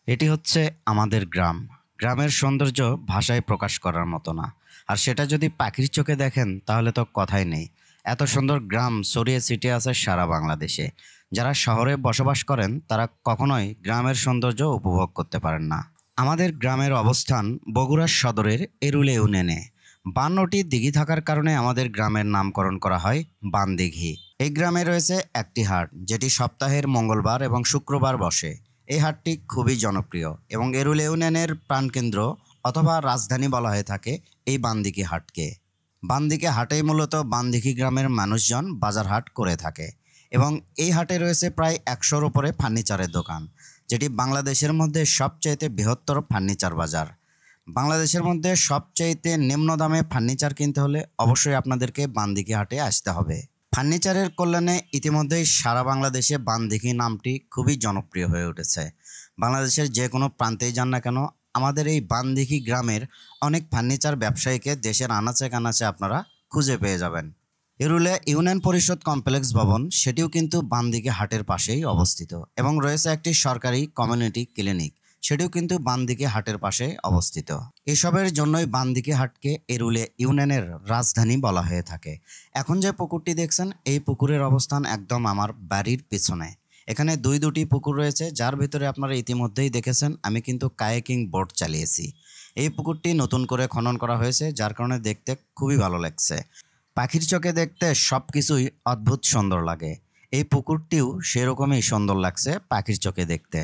এটি হচ্ছে আমাদের গ্রাম। গ্রামের সৌন্দর্য ভাষায় প্রকাশ করার মতো না। আর সেটা যদি পাখির চোখে দেখেন তাহলে তো কথাই নেই। এত সুন্দর গ্রাম ছড়িয়ে ছিটিয়ে আছে সারা বাংলাদেশে। যারা শহরে বসবাস করেন তারা কখনোই গ্রামের সৌন্দর্য উপভোগ করতে পারেন না। আমাদের গ্রামের অবস্থান বগুড়া সদরের এরুলে ইউনিয়নে। 52টি দিঘি থাকার কারণে আমাদের গ্রামের নামকরণ করা হয় বানদিঘি। এই গ্রামে রয়েছে একটি হাট যেটি সপ্তাহের মঙ্গলবার এবং শুক্রবার বসে। এই হাটটি খুবই জনপ্রিয় এবং এরুল ইউনিয়নের প্রাণকেন্দ্র অথবা রাজধানী বলা হয়ে থাকে এই বান্দিকি হাটকে। বান্দিকে হাটেই মূলত বান্দিকি গ্রামের মানুষজন বাজার হাট করে থাকে এবং এই হাটে রয়েছে প্রায় 100-র উপরে ফার্নিচারের দোকান, যেটি বাংলাদেশের মধ্যে সবচাইতে বৃহত্তর ফার্নিচার বাজার। বাংলাদেশের মধ্যে সবচাইতে নিম্ন দামে ফার্নিচার কিনতে হলে অবশ্যই আপনাদেরকে বান্দিকি হাটে আসতে হবে। ফার্নিচারের কল্যাণে ইতিমধ্যেই সারা বাংলাদেশে বানদিঘি নামটি খুবই জনপ্রিয় হয়ে উঠেছে। বাংলাদেশের যে কোনো প্রান্তেই যান না কেন, আমাদের এই বানদিঘি গ্রামের অনেক ফার্নিচার ব্যবসায়ীকে দেশের আনাচে কানাচে আপনারা খুঁজে পেয়ে যাবেন। এরুলে ইউনিয়ন পরিষদ কমপ্লেক্স ভবন সেটিও কিন্তু বানদিঘি হাটের পাশেই অবস্থিত এবং রয়েছে একটি সরকারি কমিউনিটি ক্লিনিক, সেটিও কিন্তু বানদিঘি হাটের পাশে অবস্থিত। এসবের জন্যই বানদিঘি হাটকে এরুলে ইউনিয়নের রাজধানী বলা হয়ে থাকে। এখন যে পুকুরটি দেখছেন এই পুকুরের অবস্থান একদম আমার বাড়ির পিছনে। এখানে দুটি পুকুর রয়েছে, যার ভিতরে আপনারা ইতিমধ্যেই দেখেছেন আমি কিন্তু কায়াকিং বোট চালিয়েছি। এই পুকুরটি নতুন করে খনন করা হয়েছে, যার কারণে দেখতে খুবই ভালো লাগছে। পাখির চোখে দেখতে সব কিছুই অদ্ভুত সুন্দর লাগে। এই পুকুরটিও সেরকমই সুন্দর লাগছে পাখির চোখে দেখতে।